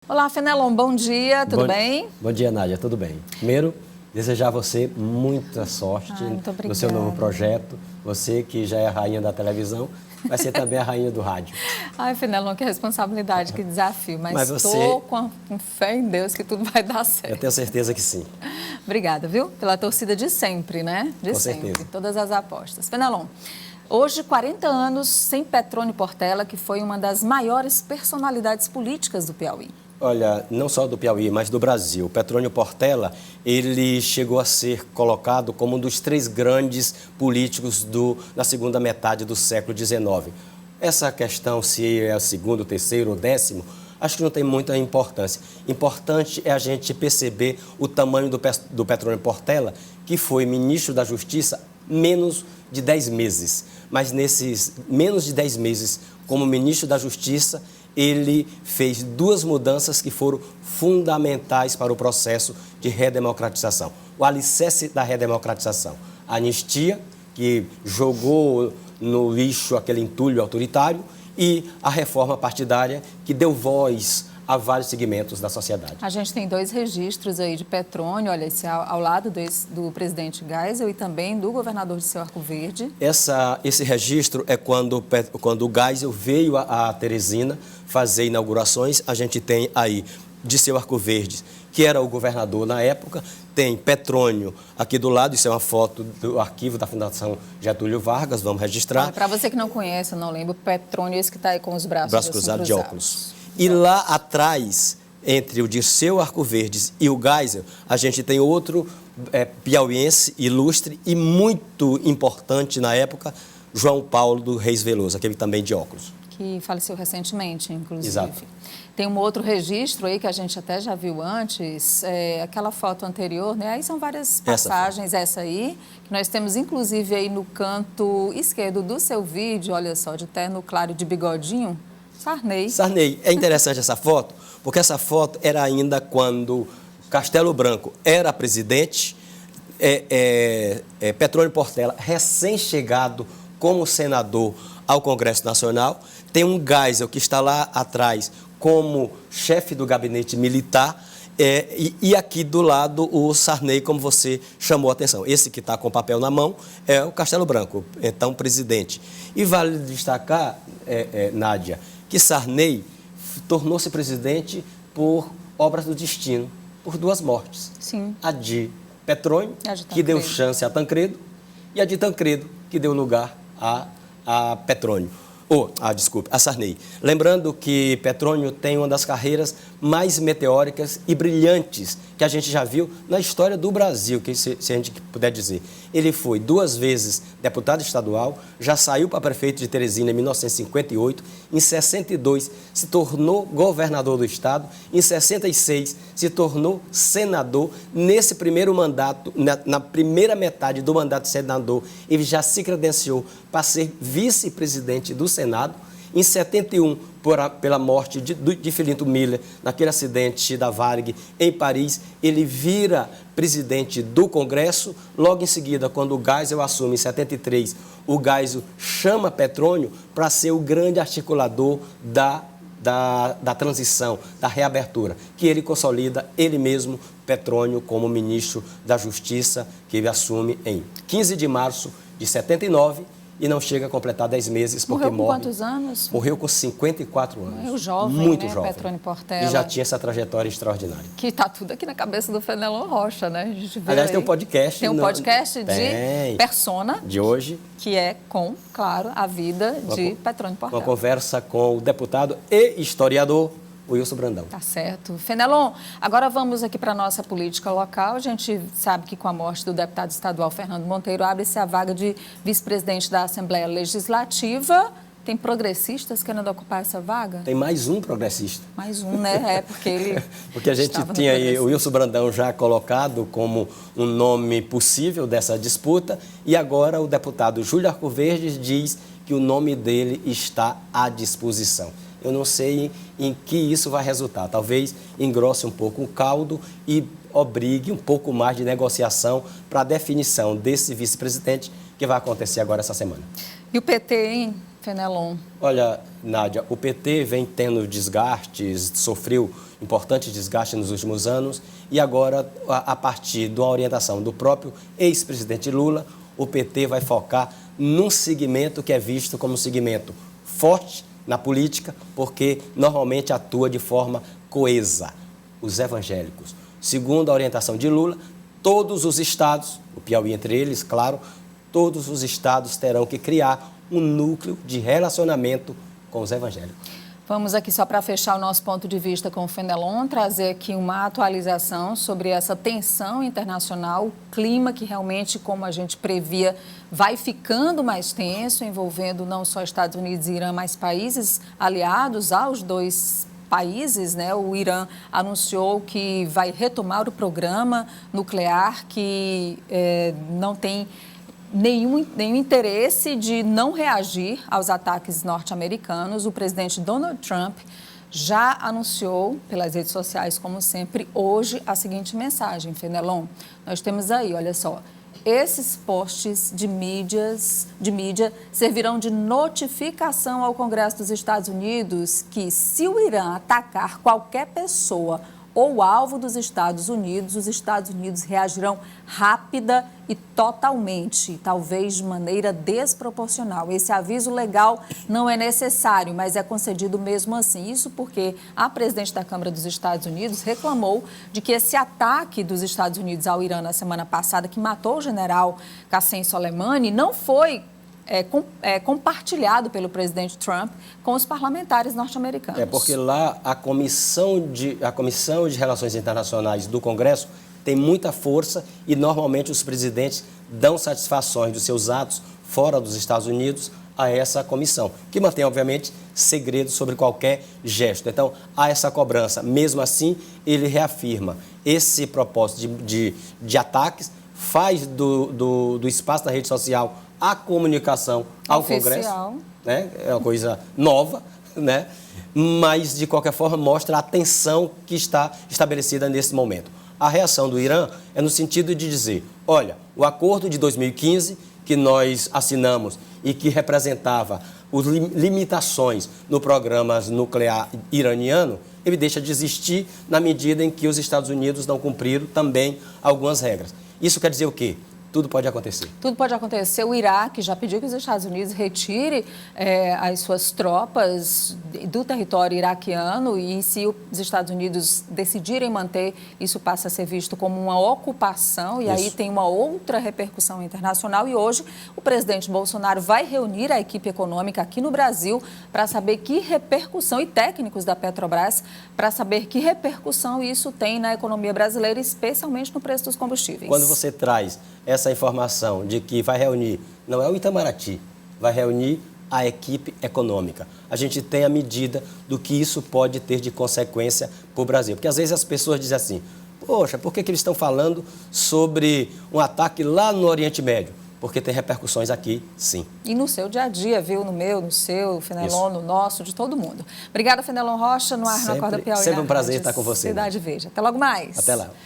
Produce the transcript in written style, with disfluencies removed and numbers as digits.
Olá, Fenelon, bom dia, tudo bem? Bom dia, Nádia, tudo bem. Primeiro, desejar a você muita sorte no seu novo projeto. Você que já é a rainha da televisão, vai ser também a rainha do rádio. Ai, Fenelon, que responsabilidade, que desafio, mas estou com fé em Deus que tudo vai dar certo. Eu tenho certeza que sim. Obrigada, viu? Pela torcida de sempre, né? De com sempre, certeza. Todas as apostas. Fenelon, hoje 40 anos sem Petrônio Portela, que foi uma das maiores personalidades políticas do Piauí. Olha, não só do Piauí, mas do Brasil. Petrônio Portela, ele chegou a ser colocado como um dos 3 grandes políticos na segunda metade do século XIX. Essa questão, se é o segundo, terceiro ou 10º, acho que não tem muita importância. Importante é a gente perceber o tamanho do Petrônio Portela, que foi ministro da Justiça menos de 10 meses. Mas nesses menos de 10 meses, como ministro da Justiça, ele fez 2 mudanças que foram fundamentais para o processo de redemocratização. O alicerce da redemocratização, a anistia, que jogou no lixo aquele entulho autoritário, e a reforma partidária, que deu voz a vários segmentos da sociedade. A gente tem 2 registros aí de Petrônio, olha, esse ao lado do presidente Geisel e também do governador de Seu Arco Verde. Esse registro é quando o Geisel veio a Teresina fazer inaugurações. A gente tem aí de Seu Arco Verde, que era o governador na época, tem Petrônio aqui do lado, isso é uma foto do arquivo da Fundação Getúlio Vargas, vamos registrar. Para você que não conhece, eu não lembro, Petrônio é esse que está aí com os braços assim, cruzados de óculos. E lá atrás, entre o Dirceu Arco Verdes e o Geisel, a gente tem outro piauiense ilustre e muito importante na época, João Paulo do Reis Veloso, aquele também de óculos. Que faleceu recentemente, inclusive. Exato. Tem um outro registro aí que a gente até já viu antes, aquela foto anterior, né? Aí são várias passagens, essa aí, que nós temos inclusive aí no canto esquerdo do seu vídeo, olha só, de terno claro de bigodinho, Sarney. Sarney. É interessante essa foto, porque essa foto era ainda quando Castelo Branco era presidente, Petrônio Portela, recém-chegado como senador ao Congresso Nacional, tem um Geisel que está lá atrás como chefe do gabinete militar, e aqui do lado o Sarney, como você chamou a atenção. Esse que está com o papel na mão é o Castelo Branco, então presidente. E vale destacar, Nádia, que Sarney tornou-se presidente por obras do destino, por 2 mortes. Sim. A de Petrônio, que deu chance a Tancredo, e a de Tancredo, que deu lugar a Petrônio. A Sarney. Lembrando que Petrônio tem uma das carreiras mais meteóricas e brilhantes que a gente já viu na história do Brasil, que se a gente puder dizer. Ele foi 2 vezes deputado estadual, já saiu para prefeito de Teresina em 1958, em 62 se tornou governador do estado, em 66 se tornou senador. Nesse primeiro mandato, na primeira metade do mandato de senador, ele já se credenciou para ser vice-presidente do Senado. Em 71, pela morte de Filinto Miller, naquele acidente da Varig em Paris, ele vira presidente do Congresso. Logo em seguida, quando o Geisel assume em 73, o Geisel chama Petrônio para ser o grande articulador da transição, da reabertura, que ele consolida ele mesmo, Petrônio, como ministro da Justiça, que ele assume em 15 de março de 79, e não chega a completar 10 meses porque morre. Morreu com quantos anos? Morreu com 54 anos. Morreu jovem, muito né? jovem. Petrônio Portela. E já tinha essa trajetória extraordinária. Que está tudo aqui na cabeça do Fenelon Rocha, né? A gente vê Aliás, aí. tem um podcast. Tem um podcast de Persona. De hoje. Que é com, claro, a vida de Petrônio Portela. Uma conversa com o deputado e historiador Wilson Brandão. Tá certo. Fenelon, agora vamos aqui para a nossa política local. A gente sabe que com a morte do deputado estadual Fernando Monteiro, abre-se a vaga de vice-presidente da Assembleia Legislativa. Tem progressistas querendo ocupar essa vaga? Tem mais um progressista. Mais um, né? Porque ele porque a gente tinha aí o Wilson Brandão já colocado como um nome possível dessa disputa, e agora o deputado Júlio Arco Verde diz que o nome dele está à disposição. Eu não sei em que isso vai resultar. Talvez engrosse um pouco o caldo e obrigue um pouco mais de negociação para a definição desse vice-presidente que vai acontecer agora essa semana. E o PT, hein, Fenelon? Olha, Nádia, o PT vem tendo desgastes, sofreu importantes desgastes nos últimos anos e agora, a partir da orientação do próprio ex-presidente Lula, o PT vai focar num segmento que é visto como um segmento forte na política, porque normalmente atua de forma coesa, os evangélicos. Segundo a orientação de Lula, todos os estados, o Piauí entre eles, claro, todos os estados terão que criar um núcleo de relacionamento com os evangélicos. Vamos aqui, só para fechar o nosso ponto de vista com o Fenelon, trazer aqui uma atualização sobre essa tensão internacional, o clima que realmente, como a gente previa, vai ficando mais tenso, envolvendo não só Estados Unidos e Irã, mas países aliados aos dois países, né? O Irã anunciou que vai retomar o programa nuclear, que não tem nenhum interesse de não reagir aos ataques norte-americanos. O presidente Donald Trump já anunciou pelas redes sociais, como sempre, hoje a seguinte mensagem, Fenelon. Nós temos aí, olha só, esses posts de mídia servirão de notificação ao Congresso dos Estados Unidos que, se o Irã atacar qualquer pessoa ou alvo dos Estados Unidos, os Estados Unidos reagirão rápida e totalmente, talvez de maneira desproporcional. Esse aviso legal não é necessário, mas é concedido mesmo assim. Isso porque a presidente da Câmara dos Estados Unidos reclamou de que esse ataque dos Estados Unidos ao Irã na semana passada, que matou o general Qassem Soleimani, não foi compartilhado pelo presidente Trump com os parlamentares norte-americanos. Porque lá a Comissão de Relações Internacionais do Congresso tem muita força e normalmente os presidentes dão satisfações dos seus atos fora dos Estados Unidos a essa comissão, que mantém, obviamente, segredo sobre qualquer gesto. Então, há essa cobrança. Mesmo assim, ele reafirma esse propósito de ataques, faz do espaço da rede social a comunicação ao Congresso, né? É uma coisa nova, né? Mas, de qualquer forma, mostra a tensão que está estabelecida nesse momento. A reação do Irã é no sentido de dizer, olha, o acordo de 2015 que nós assinamos e que representava as limitações no programa nuclear iraniano, ele deixa de existir na medida em que os Estados Unidos não cumpriram também algumas regras. Isso quer dizer o quê? Tudo pode acontecer. Tudo pode acontecer. O Iraque já pediu que os Estados Unidos retire as suas tropas do território iraquiano e, se os Estados Unidos decidirem manter, isso passa a ser visto como uma ocupação e aí tem uma outra repercussão internacional. E hoje o presidente Bolsonaro vai reunir a equipe econômica aqui no Brasil para saber que repercussão, e técnicos da Petrobras, para saber que repercussão isso tem na economia brasileira, especialmente no preço dos combustíveis. Quando você traz essa informação de que vai reunir, não é o Itamaraty, vai reunir a equipe econômica. A gente tem a medida do que isso pode ter de consequência para o Brasil. Porque às vezes as pessoas dizem assim, poxa, por que eles estão falando sobre um ataque lá no Oriente Médio? Porque tem repercussões aqui, sim. E no seu dia a dia, viu? No meu, no seu, Fenelon, no nosso, de todo mundo. Obrigada, Fenelon Rocha, no Ar, na Acorda Piauí. Sempre um prazer estar com você. Cidade Veja. Até logo mais. Até lá.